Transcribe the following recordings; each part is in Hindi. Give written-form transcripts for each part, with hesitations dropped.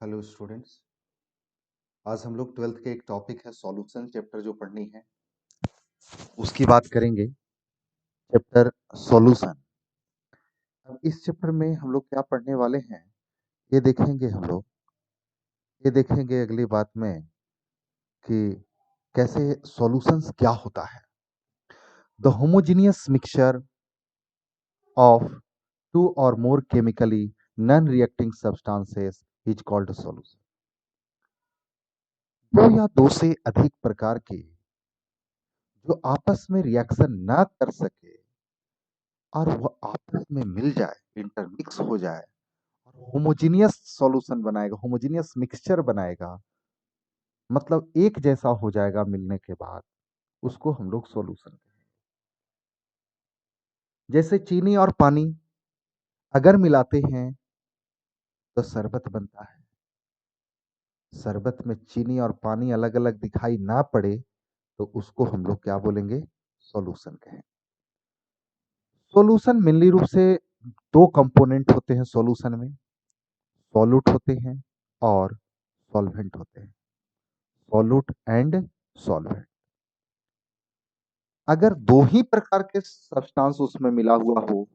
Hello students. आज हम लोग 12th के एक टॉपिक है सॉल्यूशन चैप्टर जो पढ़नी है उसकी बात करेंगे। Chapter solution. अब इस चैप्टर में हम लोग क्या पढ़ने वाले हैं ये देखेंगे। हम लोग ये देखेंगे अगली बात में कि कैसे सॉल्यूशंस क्या होता है। The homogeneous mixture of two और more chemically non reacting substances is called solution. दो या दो से अधिक प्रकार के जो आपस में रिएक्शन ना कर सके और वो आपस में मिल जाए, इंटरमिक्स हो जाए और होमोजीनियस सॉल्यूशन बनाएगा, होमोजीनियस मिक्सचर बनाएगा, मतलब एक जैसा हो जाएगा मिलने के बाद, उसको हम लोग सॉल्यूशन कहेंगे। जैसे चीनी और पानी अगर मिलाते हैं तो शरबत बनता है। शरबत में चीनी और पानी अलग अलग दिखाई ना पड़े तो उसको हम लोग क्या बोलेंगे? सॉल्यूशन कहेंगे। सॉल्यूशन मेनली रूप से दो कंपोनेंट होते हैं सॉल्यूशन में, सॉल्यूट होते हैं और सॉल्वेंट होते हैं। Solute and solvent. अगर दो ही प्रकार के सब्सटेंस उसमें मिला हुआ हो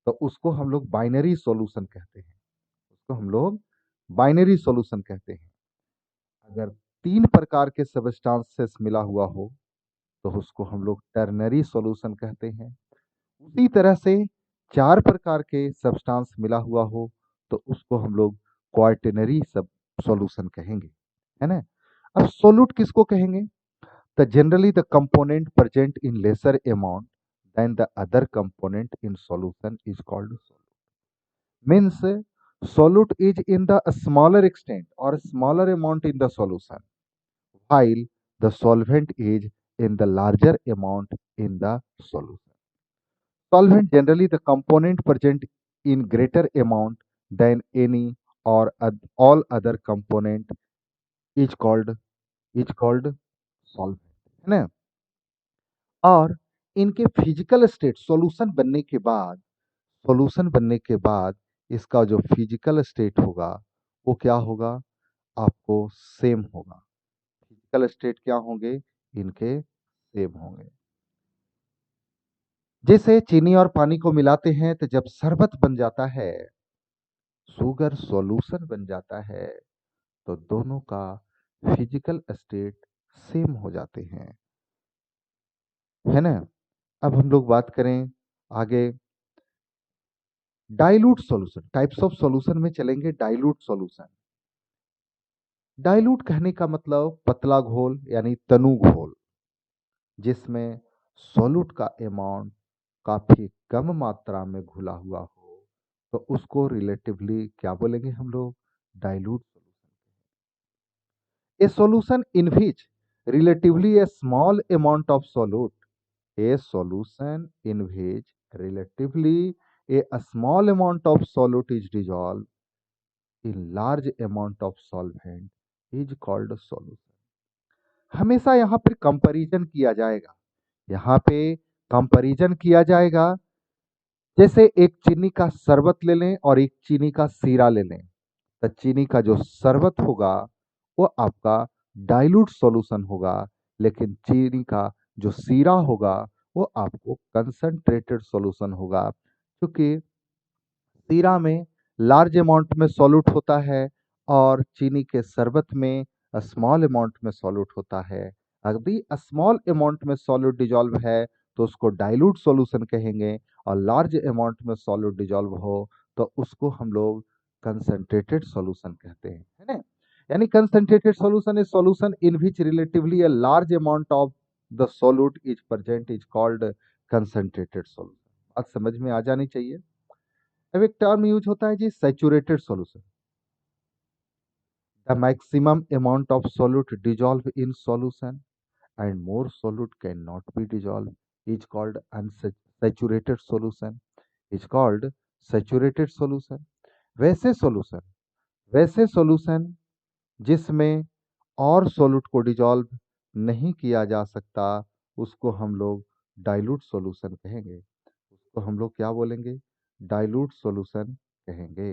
तो उसको हम लोग बाइनरी सॉल्यूशन कहते हैं। उसको हम लोग बाइनरी सॉल्यूशन कहते हैं। अगर तीन प्रकार के सब्सटेंसेस मिला हुआ हो तो उसको हम लोग टर्नरी सॉल्यूशन कहते हैं। उसी तरह से चार प्रकार के सब्सटेंस मिला हुआ हो तो उसको हम लोग क्वार्टेनरी सब सॉल्यूशन कहेंगे, है ना। अब सोल्यूट किसको कहेंगे? Generally the component present in lesser amount than the other component in solution is called solute. Means solute is in the smaller extent or smaller amount in the solution, while the solvent is in the larger amount in the solution. Solvent generally the component present in greater amount than any or all other component is called solvent, है ना। और इनके फिजिकल स्टेट सॉल्यूशन बनने के बाद इसका जो फिजिकल स्टेट होगा वो क्या होगा? आपको सेम होगा। फिजिकल स्टेट क्या होंगे? इनके सेम होंगे। जैसे चीनी और पानी को मिलाते हैं तो जब शरबत बन जाता है, शुगर सॉल्यूशन बन जाता है, तो दोनों का फिजिकल स्टेट सेम हो जाते हैं, है ना। अब हम लोग बात करें आगे dilute solution. Types of solution में चलेंगे। Dilute solution. डाइल्यूट कहने का मतलब पतला घोल यानी तनु घोल, जिसमें सॉल्यूट का अमाउंट काफी कम मात्रा में घुला हुआ हो तो उसको रिलेटिवली क्या बोलेंगे हम लोग? Dilute solution. A solution in which relatively A small amount of solute, A solution in which relatively a small amount of solute is dissolved in large amount of solvent is called solution. हमेशा यहाँ पर कंपैरिजन किया जाएगा। यहाँ पे कंपैरिजन किया जाएगा। जैसे एक चीनी का शरबत ले लें और एक चीनी का सीरा ले लें, तो चीनी का जो शरबत होगा वो आपका डाइल्यूट सॉल्यूशन होगा, लेकिन चीनी का जो सीरा होगा वो आपको कंसंट्रेटेड सॉल्यूशन होगा, क्योंकि सीरा में लार्ज अमाउंट में सॉल्यूट होता है और चीनी के शरबत में स्मॉल अमाउंट में सॉल्यूट होता है। यदि स्मॉल अमाउंट में सॉल्यूट डिजॉल्व है तो उसको डाइल्यूट सॉल्यूशन कहेंगे, और लार्ज अमाउंट में सॉल्यूट डिजॉल्व हो तो उसको हम लोग कंसंट्रेटेड सॉल्यूशन कहते हैं, है ना। यानी concentrated solution is solution in which relatively a large amount of the solute is present is called concentrated solution. बात समझ में आ जानी चाहिए। अब एक टर्म यूज होता है जी, saturated solution. The maximum amount of solute dissolve in solution and more solute can not be dissolve is called unsaturated solution, is called saturated solution. वैसे सॉल्यूशन वैसे सॉल्यूशन जिसमें और सॉल्यूट को डिजॉल्व नहीं किया जा सकता उसको हम लोग डाइल्यूट सॉल्यूशन कहेंगे। उसको हम लोग क्या बोलेंगे? डाइल्यूट सॉल्यूशन कहेंगे,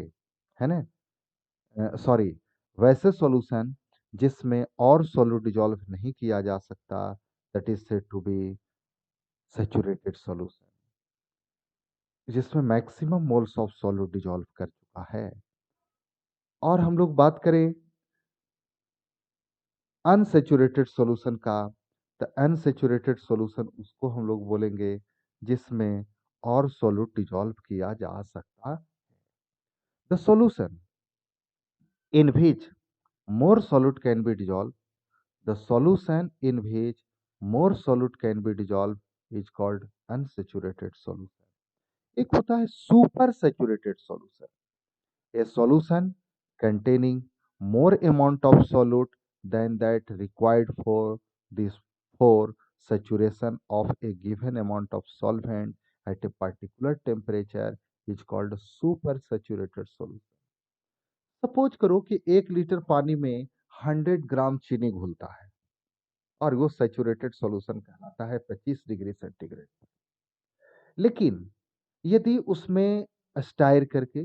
है ना। सॉरी, वैसे सॉल्यूशन जिसमें और सॉल्यूट डिजॉल्व नहीं किया जा सकता, that is said to be saturated solution, जिसमें maximum moles of solute dissolve कर चुका है। और हम लोग बात करें अनसैचुरेटेड सॉल्यूशन का, तो अनसैचुरेटेड सॉल्यूशन उसको हम लोग बोलेंगे जिसमें और सॉल्यूट डिजॉल्व किया जा सकता। The solution in which more solute can be dissolved, the solution in which more solute can be dissolved is called unsaturated solution. एक होता है super saturated solution, a solution containing more amount of solute than that required for this for saturation of a given amount of solvent at a particular temperature is called super saturated solution. Suppose करो कि 1 लीटर पानी में 100 ग्राम चीनी घुलता है और वो सैचुरेटेड सॉल्यूशन कहलाता है 25 डिग्री सेंटीग्रेड। लेकिन यदि उसमें स्टायर करके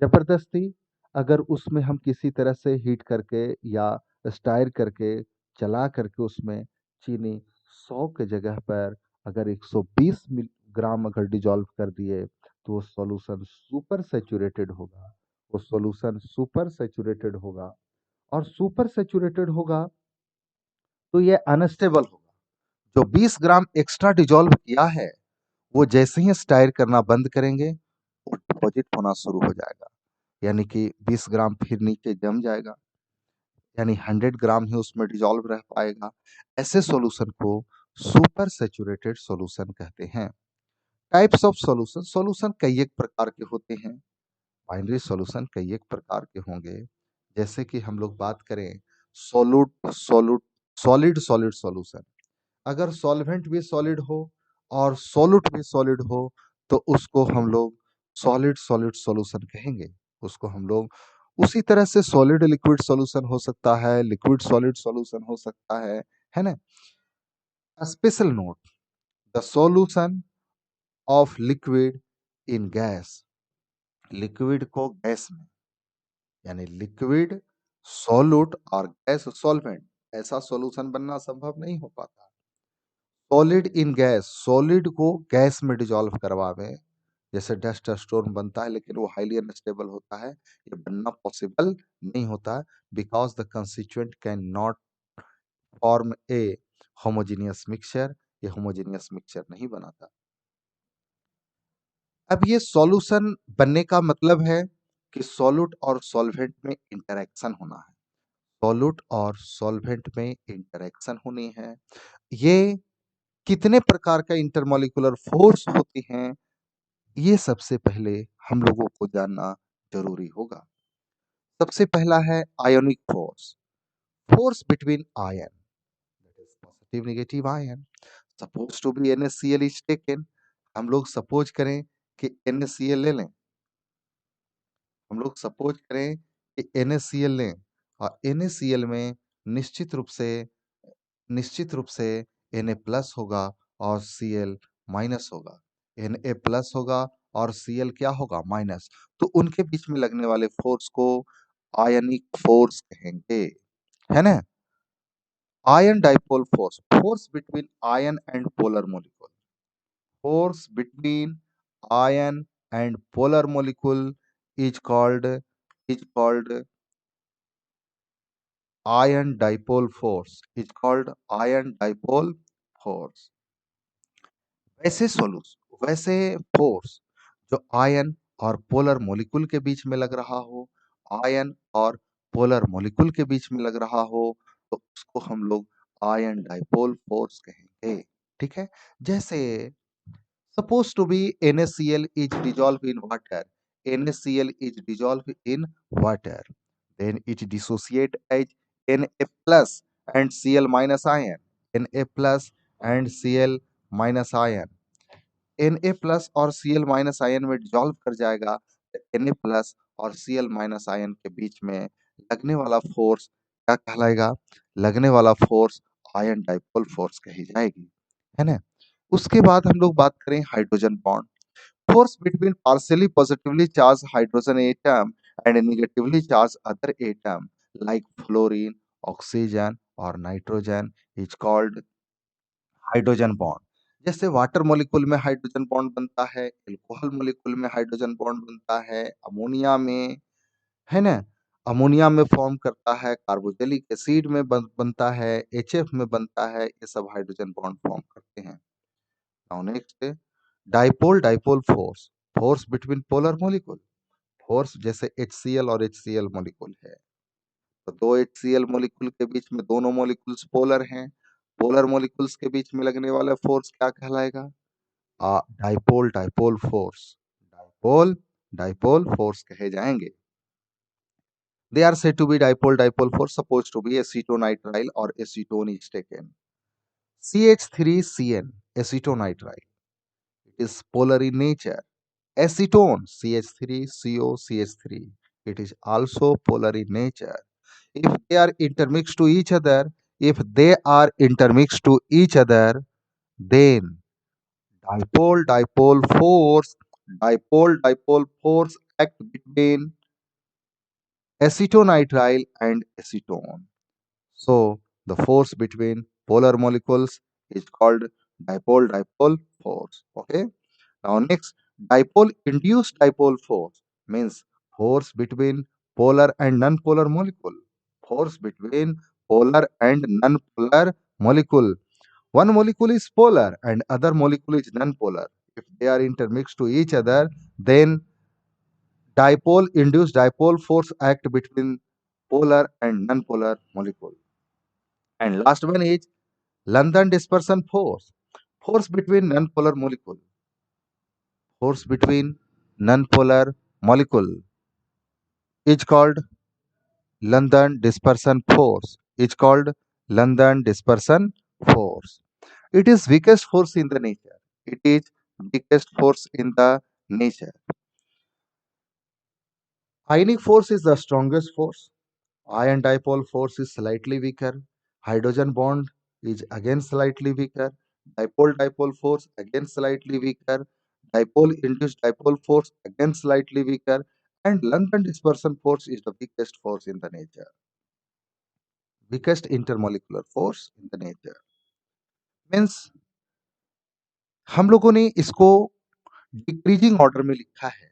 जबरदस्ती अगर उसमें हम किसी तरह से हीट करके या स्टायर करके चला करके उसमें चीनी 100 के जगह पर अगर 120 ग्राम अगर डिजॉल्व कर दिए तो वो सॉल्यूशन सुपर सैचुरेटेड होगा। वो सॉल्यूशन सुपर सैचुरेटेड होगा और सुपर सैचुरेटेड होगा तो ये अनस्टेबल होगा। जो 20 ग्राम एक्स्ट्रा डिजॉल्व किया है वो जैसे ही स्टायर करना बंद करेंगे वो डिपॉजिट होना शुरू हो जाएगा, यानी कि 20 ग्राम फिर नीचे जम जाएगा, यानी 100 ग्राम ही उसमें डिजॉल्व रह पाएगा। ऐसे सॉल्यूशन को सुपर सैचुरेटेड सॉल्यूशन कहते हैं। टाइप्स ऑफ सॉल्यूशन, सॉल्यूशन कई एक प्रकार के होते हैं। बाइनरी सॉल्यूशन कई एक प्रकार के होंगे। जैसे कि हम लोग बात करें सोलूट सोलूट सॉलिड सॉलिड सॉल्यूशन, अगर सॉल्वेंट भी सॉलिड हो और सोलूट भी सॉलिड हो तो उसको हम लोग सॉलिड सॉलिड सॉल्यूशन कहेंगे। उसको हम लोग उसी तरह से सॉलिड लिक्विड सॉल्यूशन हो सकता है, लिक्विड सॉलिड सॉल्यूशन हो सकता है ना। Special note, the solution of liquid in gas, liquid को गैस में, यानी लिक्विड सॉल्यूट और गैस सॉल्वेंट, ऐसा सॉल्यूशन बनना संभव नहीं हो पाता। सॉलिड इन गैस, सॉलिड को गैस में डिजॉल्व करवावे, जैसे डस्ट स्टोन बनता है लेकिन वो हाईली अनस्टेबल होता है, ये बनना पॉसिबल नहीं होता because the constituent can not form A homogeneous mixture, ये होमोजेनियस मिक्सचर नहीं बनाता। अब ये सॉल्यूशन बनने का मतलब है कि सॉल्यूट और सॉल्वेंट में इंटरेक्शन होना है, सॉल्यूट और सॉल्वेंट में इंटरेक्शन होनी है। ये कितने प्रकार का इंटरमॉलिक्यूलर फोर्स होती हैं, ये सबसे पहले हम लोगों को जानना जरूरी होगा। सबसे पहला है ionic force, force between ion, that is positive negative ion. Suppose to be NaCl is taken, हम लोग सपोज करें कि NaCl ले लें, हम लोग सपोज करें कि NaCl लें और NaCl में निश्चित रूप से निश्चित रूप से Na प्लस होगा और Cl माइनस होगा, Na प्लस होगा और Cl क्या होगा माइनस, तो उनके बीच में लगने वाले फोर्स को आयनिक फोर्स कहेंगे, है ना। Ion dipole force, force between ion and polar molecule, force between ion and polar molecule is called ion dipole force, is called ion dipole force। वैसे फोर्स जो आयन और पोलर मॉलिक्यूल के बीच में लग रहा हो, आयन और पोलर मॉलिक्यूल के बीच में लग रहा हो तो उसको हम लोग आयन डाइपोल फोर्स कहेंगे। ठीक है, जैसे supposed to be NaCl is dissolved in water. NaCl is dissolved in water. Then it dissociate as Na plus and Cl minus ion. Na plus and Cl minus ion. Na plus और Cl माइनस आयन में डिजॉल्व कर जाएगा। Na प्लस और Cl माइनस आयन के बीच में लगने वाला फोर्स क्या कहलाएगा? लगने वाला फोर्स आयन डाइपोल फोर्स कही जाएगी, है ना। उसके बाद हम लोग बात करें hydrogen bond, force between partially positively charge hydrogen atom and negatively charged other atom like fluorine, oxygen or nitrogen is called hydrogen bond. जैसे वाटर मॉलिक्यूल में हाइड्रोजन बॉन्ड बनता है, एल्कोहल मॉलिक्यूल में हाइड्रोजन बॉन्ड बनता है, अमोनिया में, है ना, अमोनिया में फॉर्म करता है, कार्बोक्सिलिक एसिड में बनता है, एचएफ में बनता है, ये सब हाइड्रोजन बॉन्ड फॉर्म करते हैं। Now next, dipole dipole force, force between polar molecule. Force जैसे HCl और HCl मॉलिक्यूल है, तो दो HCl मॉलिक्यूल के बीच में दोनों मॉलिक्यूल्स पोलर हैं, पोलर मॉलिक्यूल्स के बीच में लगने वाला फोर्स क्या कहलाएगा? Dipole dipole force, dipole dipole force कहे जाएंगे। They are said to be dipole dipole force, supposed to be acetonitrile or acetone is taken. CH3CN, acetonitrile, it is polar in nature. Acetone, CH3COCH3, it is also polar in nature. If they are intermixed to each other, if they are intermixed to each other, then dipole dipole force, dipole dipole force act between acetonitrile and acetone. So the force between polar molecules is called dipole dipole force. Okay. Now next, dipole induced dipole force means force between polar and non-polar molecule. Force between polar and non-polar molecule. One molecule is polar and other molecule is non-polar. If they are intermixed to each other, then dipole induced dipole force act between polar and non-polar molecule. And last one is London dispersion force. Force between non-polar molecule. Force between non-polar molecule is called London dispersion force. Is called London dispersion force. It is weakest force in the nature. It is weakest force in the nature. Ionic force is the strongest force. Ion dipole force is slightly weaker. Hydrogen bond is again slightly weaker. Dipole dipole force again slightly weaker. Dipole induced dipole force again slightly weaker. And London dispersion force is the weakest force in the nature. Weakest intermolecular force in the nature. Means हम लोगों ने इसको डिक्रीजिंग ऑर्डर में लिखा है।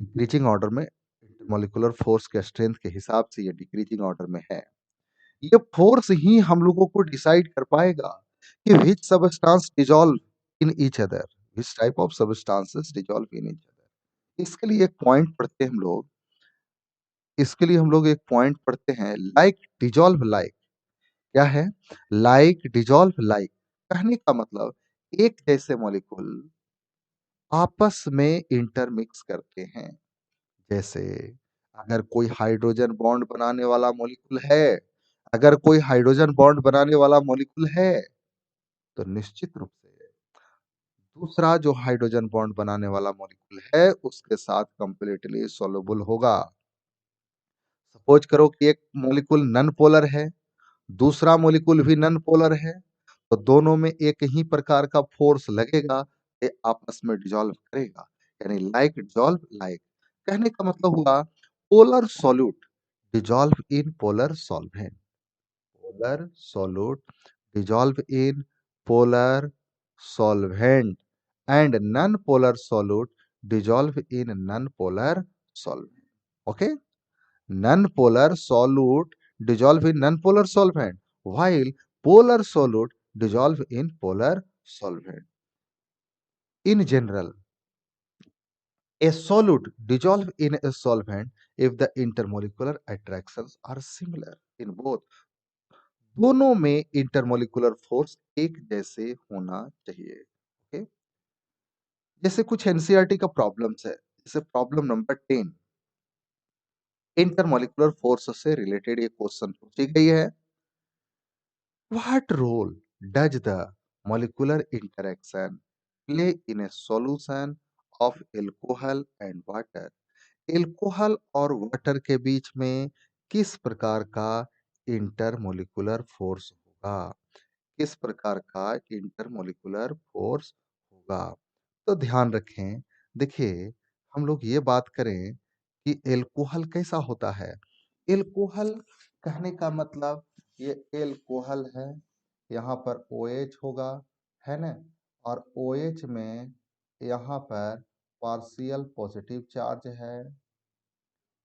डिक्रीजिंग ऑर्डर में इंटरमोलिकुलर फोर्स के स्ट्रेंथ के हिसाब से ये डिक्रीजिंग ऑर्डर में है। ये फोर्स ही हम लोगों को डिसाइड कर पाएगा कि which substance dissolve in each other, which type of substances dissolve in each other. इसके लिए एक पॉइंट पढ़ते हैं हम लोग, इसके लिए हम लोग एक पॉइंट पढ़ते हैं, लाइक डिजॉल्व लाइक। क्या है? Like dissolve like. कहने का मतलब एक जैसे मॉलिक्यूल आपस में इंटरमिक्स करते हैं। जैसे अगर कोई हाइड्रोजन बॉन्ड बनाने वाला मॉलिक्यूल है, अगर कोई हाइड्रोजन बॉन्ड बनाने वाला मॉलिक्यूल है, तो निश्चित रूप से दूसरा जो हाइड्रोजन बॉन्ड बनाने वाला मॉलिक्यूल है उसके साथ कंप्लीटली सोल्युबल होगा। सपोज करो कि एक मॉलिक्यूल नॉन पोलर है, दूसरा मॉलिक्यूल भी नॉन पोलर है, तो दोनों में एक ही प्रकार का फोर्स लगेगा, ये आपस में डिजॉल्व करेगा, यानी लाइक डिजॉल्व लाइक। कहने का मतलब हुआ polar solute dissolve in polar solvent, polar solute dissolve in polar solvent and non-polar solute dissolve in non-polar solvent. Okay, non-polar solute dissolve in non-polar solvent while polar solute dissolve in polar solvent. In general, a solute dissolve in a solvent if the intermolecular attractions are similar in both, दोनों में इंटरमोलिकुलर फोर्स एक जैसे होना चाहिए। ओके, जैसे कुछ एनसीईआरटी का प्रॉब्लम्स है, जैसे प्रॉब्लम नंबर 10, इंटरमोलिकुलर फोर्स से रिलेटेड ये क्वेश्चन पूछी गई है। What role does the molecular interaction play in a solution of alcohol and water? Alcohol और वाटर के बीच में किस प्रकार का इंटरमोलिकुलर फोर्स होगा? किस प्रकार का इंटरमोलिकुलर फोर्स होगा? तो ध्यान रखें, देखिए हम लोग ये बात करें कि एल्कोहल कैसा होता है। एल्कोहल कहने का मतलब ये एल्कोहल है, यहाँ पर OH होगा, है ना, और OH में यहाँ पर पार्शियल पॉजिटिव चार्ज है,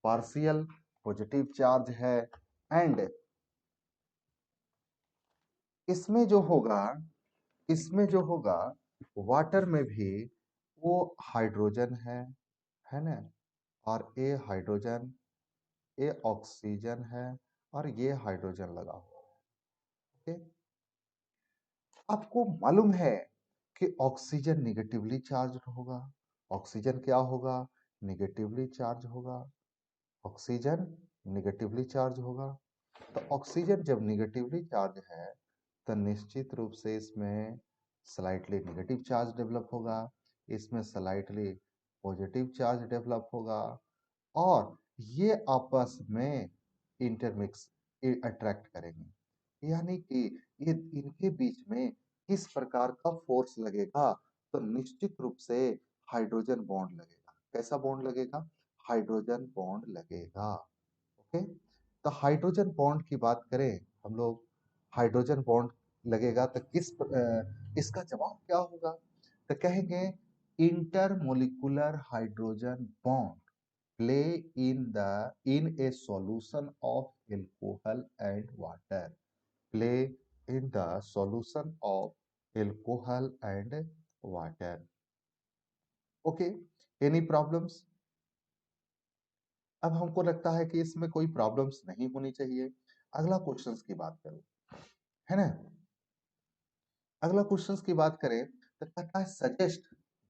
पार्शियल पॉजिटिव चार्ज है। एंड इसमें जो होगा, इसमें जो होगा वाटर में भी वो हाइड्रोजन है ना, और ये हाइड्रोजन, ये ऑक्सीजन है, और ये हाइड्रोजन लगा हुआ है। ओके, आपको मालूम है कि ऑक्सीजन निगेटिवली चार्ज होगा। ऑक्सीजन क्या होगा? निगेटिवली चार्ज होगा। ऑक्सीजन निगेटिवली चार्ज होगा। तो ऑक्सीजन जब निगेटिवली चार्ज है तो निश्चित रूप से इसमें स्लाइटली नेगेटिव चार्ज डेवलप होगा, इसमें स्लाइटली पॉजिटिव चार्ज डेवलप होगा, और ये आपस में इंटरमिक्स अट्रैक्ट करेंगे। यानी कि ये इनके बीच में किस प्रकार का फोर्स लगेगा? तो निश्चित रूप से हाइड्रोजन बॉन्ड लगेगा। कैसा बॉन्ड लगेगा? हाइड्रोजन बॉन्ड लगेगा। ओके, तो हाइड्रोजन बॉन्ड की बात करें हम लोग, हाइड्रोजन बॉन्ड लगेगा तो इसका जवाब क्या होगा? तो कहेंगे intermolecular hydrogen bond play in a solution of alcohol and water, play in the solution of alcohol and water. Okay, any problems? अब हमको लगता है कि इसमें कोई प्रॉब्लम्स नहीं होनी चाहिए। अगला क्वेश्चंस की बात करें, है ना, अगला क्वेश्चंस की बात करें तो कहता है suggest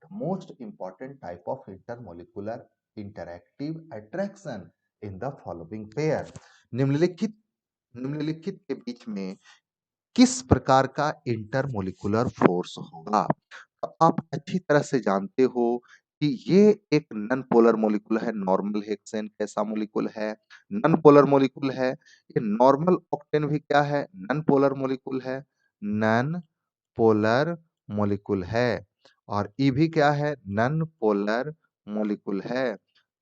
the most important type of intermolecular interactive attraction in the following pair. निम्नलिखित निम्नलिखित के बीच में किस प्रकार का इंटरमोलिकुलर फोर्स होगा? तो आप अच्छी तरह से जानते हो कि ये एक नन पोलर मोलिकुल है। नॉर्मल हेक्सेन कैसा मोलिकुल है? नन पोलर मोलिकुल है। ये नॉर्मल ऑक्टेन भी क्या है? नन पोलर मोलिकुल है। नन पोलर मोलिकुल है। और ई भी क्या है? नन पोलर मोलिकुल है।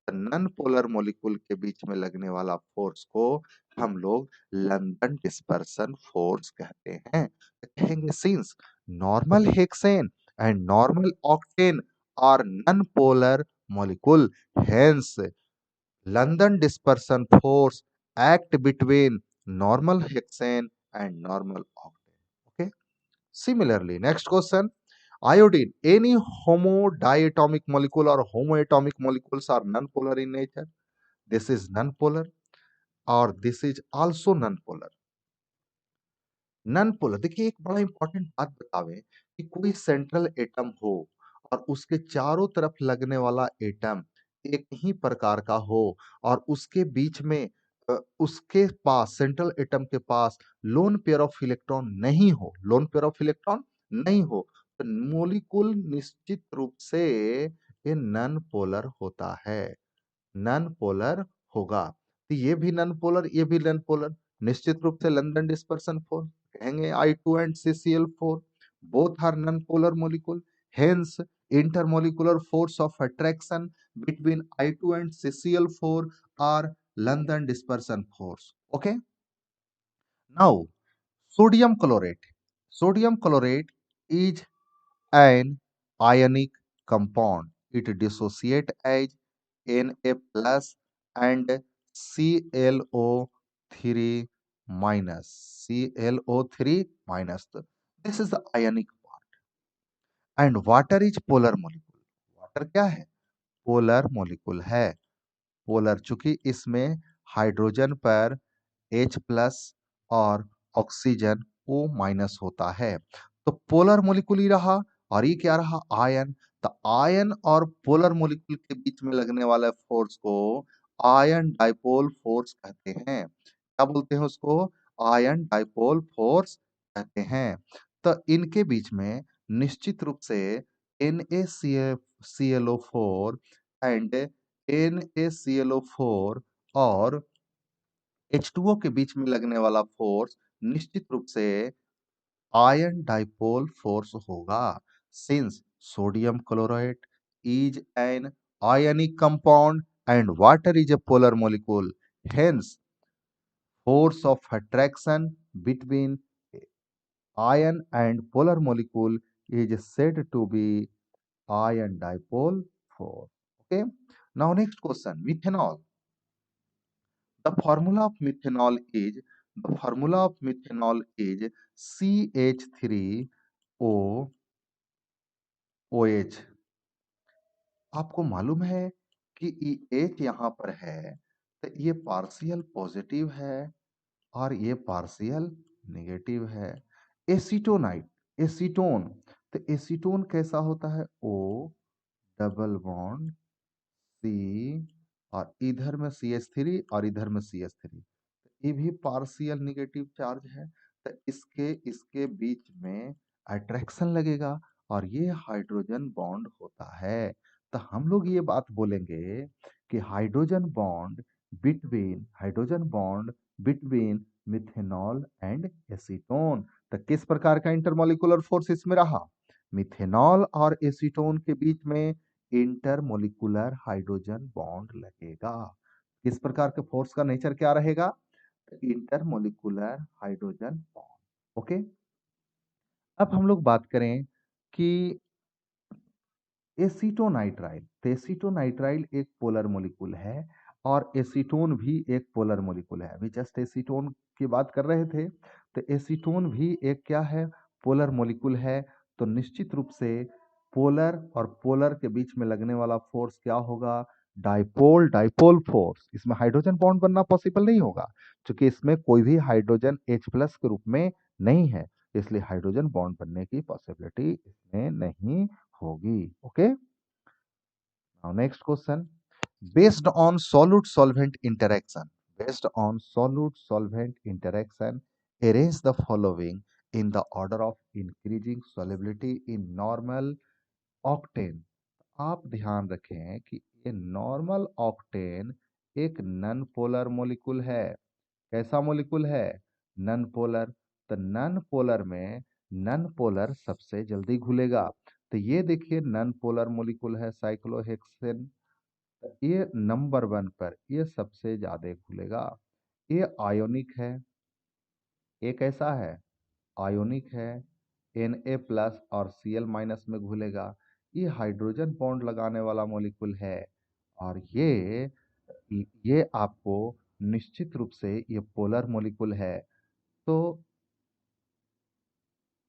नन पोलर मोलिकुल के बीच में लगने वाला फोर्स को हम लोग लंदन डिस्पर्सन फोर्स कहते हैं। तो कहेंगे since normal hexane and normal octane are non polar molecule, hence London dispersion force act between normal hexane and normal octane. Okay, similarly next question, iodine, any homodiatomic molecule or homoatomic molecules are non-polar in nature. This is non-polar, और this is also non-polar. Non polar, देखिए एक बड़ा इंपॉर्टेंट बात बतावे कि कोई सेंट्रल एटम हो और उसके चारों तरफ लगने वाला एटम एक ही प्रकार का हो, और उसके बीच में उसके पास सेंट्रल एटम के पास लोन पेयर ऑफ इलेक्ट्रॉन नहीं हो, लोन पेयर ऑफ इलेक्ट्रॉन नहीं हो, तो मोलिकुल निश्चित रूप से ये नन पोलर होता है, नन पोलर होगा। तो ये भी नन पोलर, ये भी नन पोलर, निश्चित रूप से लंदन डिस्पर्सन फोर्स कहेंगे I2 and CCl4 both are non-polar molecule, hence intermolecular force of attraction between I2 and CCl4 are London dispersion force. Okay, now sodium chlorate, sodium chlorate is an ionic compound, it dissociate as Na plus and ClO3 minus, ClO3 minus. This is the ionic part. And water is polar molecule. Water क्या है? पोलर मोलिकुल है। पोलर चूंकि इसमें हाइड्रोजन पर H प्लस और ऑक्सीजन O माइनस होता है, तो पोलर मोलिकुल ही रहा। और ये क्या रहा? आयन। तो आयन और पोलर मोलिकुल के बीच में लगने वाले फोर्स को आयन डाइपोल फोर्स कहते हैं। क्या बोलते हैं उसको? आयन डाइपोल फोर्स कहते हैं। तो इनके बीच में निश्चित रूप से NaClO4 एंड NaClO4 और H2O के बीच में लगने वाला फोर्स निश्चित रूप से आयन डाइपोल फोर्स होगा। Since sodium chloride is an ionic compound and water is a polar molecule. Hence, force of attraction between ion and polar molecule is said to be ion dipole force. Okay. Now next question, methanol. The formula of methanol is CH3OOH. आपको मालूम है कि एच यहाँ पर है तो ये पार्शियल पॉजिटिव है और ये पार्शियल नेगेटिव है। एसीटोनाइट, एसीटोन, तो एसीटोन कैसा होता है? ओ डबल बॉन्ड सी और इधर में CH3 और इधर में CH3, ये भी पार्शियल निगेटिव चार्ज है। तो इसके इसके बीच में अट्रैक्शन लगेगा और ये हाइड्रोजन बॉन्ड होता है। तो हम लोग ये बात बोलेंगे कि hydrogen bond between methanol and acetone. तो किस प्रकार का इंटरमोलिकुलर फोर्स इसमें रहा? मिथेनॉल और एसीटोन के बीच में इंटरमोलिकुलर हाइड्रोजन बॉन्ड लगेगा। किस प्रकार के फोर्स का नेचर क्या रहेगा? Intermolecular hydrogen bond. ओके। अब हम लोग बात करें कि एसीटोनाइट्राइल, तो एसीटोनाइट्राइल एक पोलर मोलिकुल है और एसीटोन भी एक पोलर मोलिकुल है। अभी जस्ट एसीटोन की बात कर रहे थे, तो एसीटोन भी एक क्या है? पोलर मोलिकुल है। तो निश्चित रूप से पोलर और पोलर के बीच में लगने वाला फोर्स क्या होगा? Dipole dipole force. इसमें हाइड्रोजन बॉन्ड बनना पॉसिबल नहीं होगा क्योंकि इसमें कोई भी हाइड्रोजन H+ के रूप में नहीं है, इसलिए हाइड्रोजन बॉन्ड बनने की पॉसिबिलिटी इसमें नहीं होगी। Okay. Now next question, based on solute solvent interaction, based on solute solvent interaction, arrange the following in the order of increasing solubility in normal octane। आप ध्यान रखें कि ये नॉर्मल ऑक्टेन एक नन पोलर मोलिकुल है। कैसा मोलिकुल है? Non polar. तो नन पोलर में नन पोलर सबसे जल्दी घुलेगा। तो ये देखिए नन पोलर मोलिकुल है साइक्लोहेक्सेन, ये नंबर 1 पर ये सबसे ज्यादा घुलेगा। ये आयोनिक है, ये कैसा है? आयोनिक है, Na+ और Cl- में घुलेगा। ये हाइड्रोजन बॉन्ड लगाने वाला मॉलिक्यूल है और ये आपको निश्चित रूप से ये पोलर मॉलिक्यूल है। तो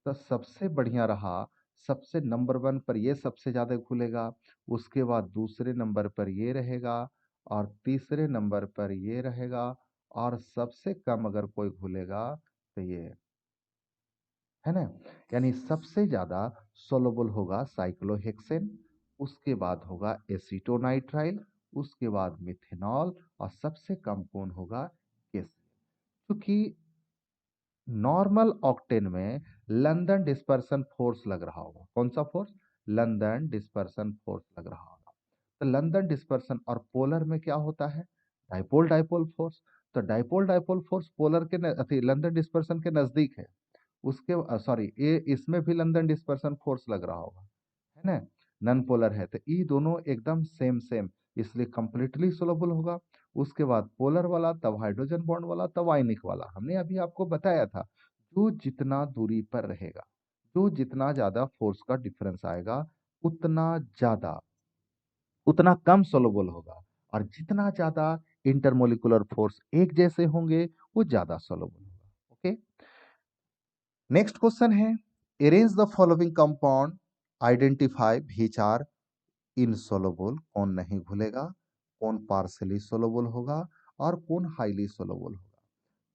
सबसे बढ़िया रहा, सबसे नंबर 1 पर ये सबसे ज्यादा घुलेगा, उसके बाद दूसरे नंबर पर ये रहेगा और तीसरे नंबर पर ये रहेगा और सबसे कम अगर कोई घुलेगा तो ये है ना। यानी सबसे ज्यादा सोलोबल होगा साइक्लोहेक्सेन, उसके बाद होगा एसीटोनाइट्राइल, उसके बाद मिथेनॉल और सबसे कम कौन होगा? केस। क्योंकि नॉर्मल ऑक्टेन में लंदन डिस्पर्सन फोर्स लग रहा होगा। कौन सा फोर्स? लंदन डिस्पर्सन फोर्स लग रहा होगा। तो लंदन डिस्पर्सन और पोलर में क्या होता है? Dipole dipole force. तो डाइपोल डाइपोल फोर्स पोलर के लंदन डिस्पर्सन के नजदीक है। उसके सॉरी ये इसमें भी लंदन डिस्पर्सन फोर्स लग रहा होगा, है ना। नन पोलर है तो ये दोनों एकदम सेम सेम, इसलिए कंप्लीटली सोलबल होगा। उसके बाद पोलर वाला, तब हाइड्रोजन बॉन्ड वाला, तब आयनिक वाला। हमने अभी आपको बताया था जो जितना दूरी पर रहेगा, जो जितना ज्यादा फोर्स का डिफरेंस आएगा उतना ज्यादा उतना कम सोलबल होगा और जितना ज्यादा इंटरमोलिकुलर फोर्स एक जैसे होंगे वो ज्यादा सोलबल होगा। ओके। नेक्स्ट क्वेश्चन है, arrange the following compound, identify which are insoluble. कौन नहीं घुलेगा, कौन पार्शियली सोलुबल होगा और कौन हाईली सोलुबल होगा।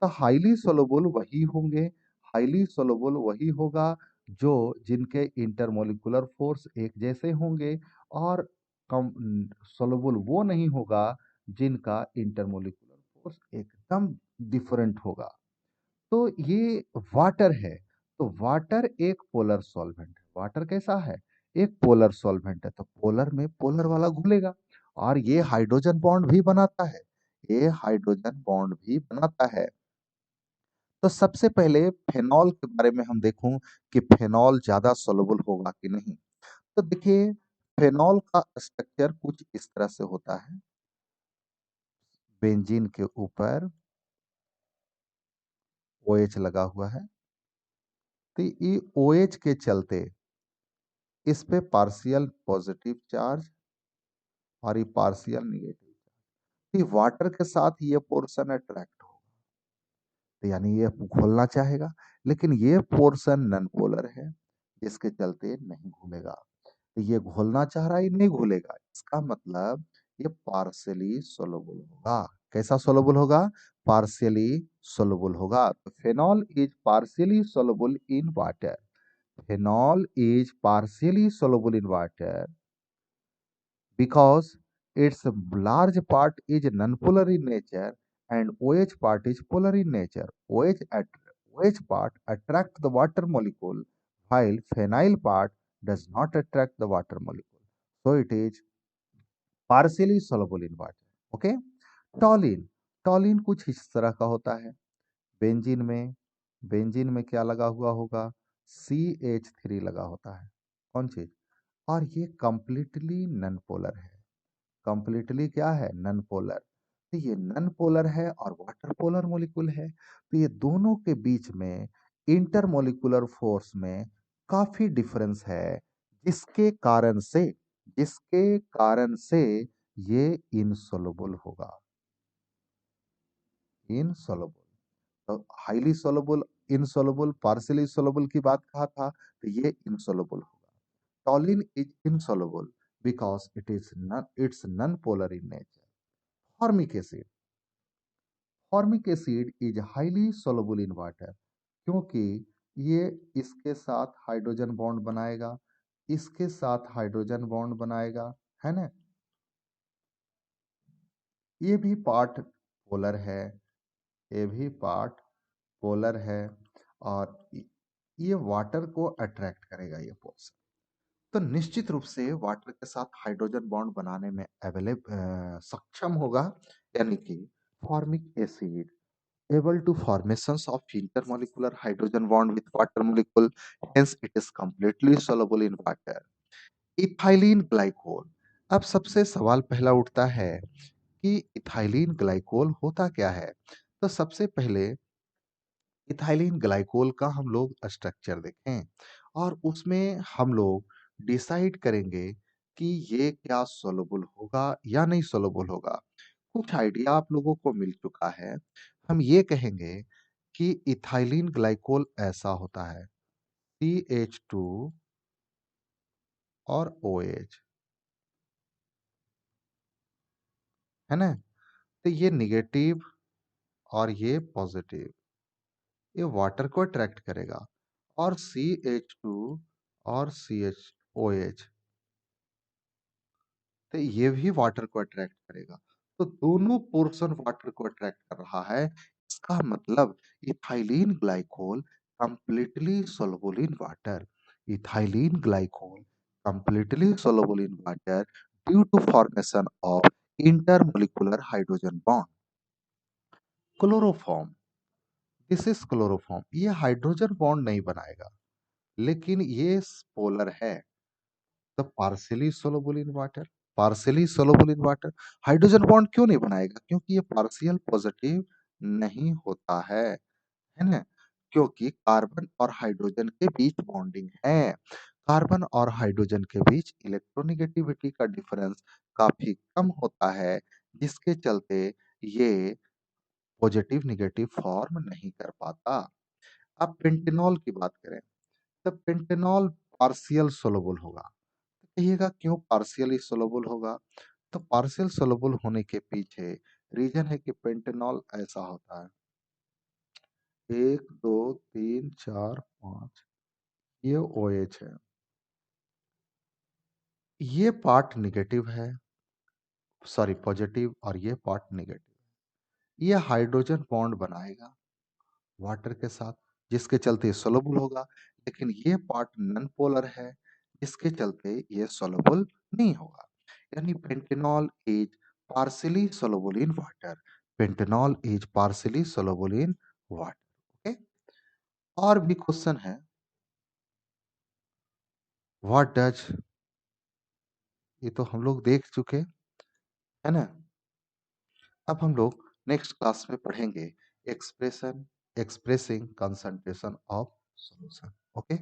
तो हाईली सोलुबल वही होंगे, हाईली सोलुबल वही होगा जो जिनके इंटरमोलिकुलर फोर्स एक जैसे होंगे और कम सोलुबल वो नहीं होगा जिनका इंटरमोलिकुलर फोर्स एकदम डिफरेंट होगा। तो ये वाटर है। तो वाटर एक पोलर सॉल्वेंट है। वाटर कैसा है? एक पोलर सॉल्वेंट है। तो पोलर में पोलर वाला घुलेगा और ये हाइड्रोजन बॉन्ड भी बनाता है, ये हाइड्रोजन बॉन्ड भी बनाता है। तो सबसे पहले फेनॉल के बारे में हम देखूं कि फेनॉल ज्यादा सोलुबल होगा कि नहीं। तो देखिए फेनॉल का स्ट्रक्चर कुछ इस तरह से होता है। बेंजीन के ऊपर OH लगा हुआ है, तो ये OH के चलते इस पे पार्शियल पॉजिटिव चार्ज और ये पार्शियल नेगेटिव, ये वाटर के साथ ये पोर्शन अट्रैक्ट होगा, तो यानी ये घुलना चाहेगा, लेकिन ये पोर्शन नन पोलर है जिसके चलते नहीं घुलेगा। तो ये घुलना चाह रहा है, नहीं घुलेगा, इसका मतलब ये पार्शियली सोलुबल होगा। कैसा सोलुबल होगा? पार्शियली सोलुबल होगा। तो phenol is partially soluble in water. Phenol is partially soluble in water because its large part is non-polar in nature and OH part is polar in nature. OH part attract the water molecule while phenyl part does not attract the water molecule. So it is partially soluble in water. Okay? टॉलिन, टॉलिन कुछ इस तरह का होता है। बेंजीन में बेंजीन में क्या लगा हुआ होगा? CH3 लगा होता है। कौन चीज? और ये कंप्लीटली नन पोलर है। कंप्लीटली क्या है? Non polar. तो ये नन पोलर है और वाटर पोलर मॉलिक्यूल है, तो ये दोनों के बीच में इंटरमोलिकुलर फोर्स में काफी डिफरेंस है, जिसके कारण से जिसके कारण से ये इनसोलुबल होगा। इनसोलुबल, तो highly soluble, insoluble, partially soluble की बात कहा था, तो ये इनसोलुबल होगा। Toluene is insoluble because it's non polar in nature. Formic acid, formic acid is highly soluble in water, क्योंकि ये इसके साथ हाइड्रोजन बॉन्ड बनाएगा, इसके साथ हाइड्रोजन बॉन्ड बनाएगा, है ना? ये भी पार्ट पोलर है, ये भी पार्ट पोलर है, और ये वाटर को अट्रैक्ट करेगा ये पोर्शन। तो निश्चित रूप से वाटर के साथ हाइड्रोजन बॉन्ड बनाने में सक्षम होगा, यानी कि formic acid able to formations of intermolecular hydrogen bond with water molecule, hence it is completely soluble in water. Ethylene glycol. अब सबसे सवाल पहला उठता है कि इथाइलिन ग्लाइकोल होता क्या है। तो सबसे पहले इथाइलिन ग्लाइकोल का हम लोग स्ट्रक्चर देखें, और उसमें हम लोग डिसाइड करेंगे कि ये क्या सोलुबल होगा या नहीं सोलुबल होगा। कुछ आइडिया आप लोगों को मिल चुका है। हम ये कहेंगे कि इथाइलिन ग्लाइकोल ऐसा होता है, CH2 और OH, है ना? तो ये निगेटिव और ये पॉजिटिव, ये वाटर को अट्रैक्ट करेगा, और CH2 और OH, तो ये भी वाटर को अट्रैक्ट करेगा। तो दोनों पोर्शन वाटर को अट्रैक्ट कर रहा है। इसका मतलब ethylene glycol completely soluble in water. Ethylene glycol completely soluble in water due to formation of intermolecular hydrogen bond. Chloroform, this is chloroform. ये हाइड्रोजन बॉन्ड नहीं बनाएगा, लेकिन ये पोलर है, तो partially soluble in water. Partially soluble in water. Hydrogen bond क्यों नहीं बनाएगा? क्योंकि ये पार्शियल पॉजिटिव नहीं होता है ना? क्योंकि कार्बन और हाइड्रोजन के बीच बॉन्डिंग है। कार्बन और हाइड्रोजन के बीच इलेक्ट्रोनिगेटिविटी का डिफरेंस काफी कम होता है, जिसके चलते ये पॉजिटिव निगेटिव फॉर्म नहीं कर पाता। अब पेंटेनॉल की बात करें, तो पेंटेनॉल पार्शियल सोलुबल होगा। कहिएगा क्यों पार्शियली सोलुबल होगा? तो पार्शियल सोलुबल होने के पीछे रीजन है कि पेंटेनॉल ऐसा होता है, 1 2 3 4 5, ये OH है, ये पार्ट निगेटिव है, सॉरी पॉजिटिव, और ये पार्ट नेगेटिव। ये हाइड्रोजन बॉन्ड बनाएगा वाटर के साथ, जिसके चलते सोलुबल होगा, लेकिन ये पार्ट नॉन पोलर है, जिसके चलते ये सोलुबल नहीं होगा। यानी pentanol is partially soluble in water. Pentanol is partially soluble in water. Okay, और भी क्वेश्चन है। व्हाट डज, ये तो हम लोग देख चुके, है ना? अब हम लोग नेक्स्ट क्लास में पढ़ेंगे expressing concentration of solution. Okay.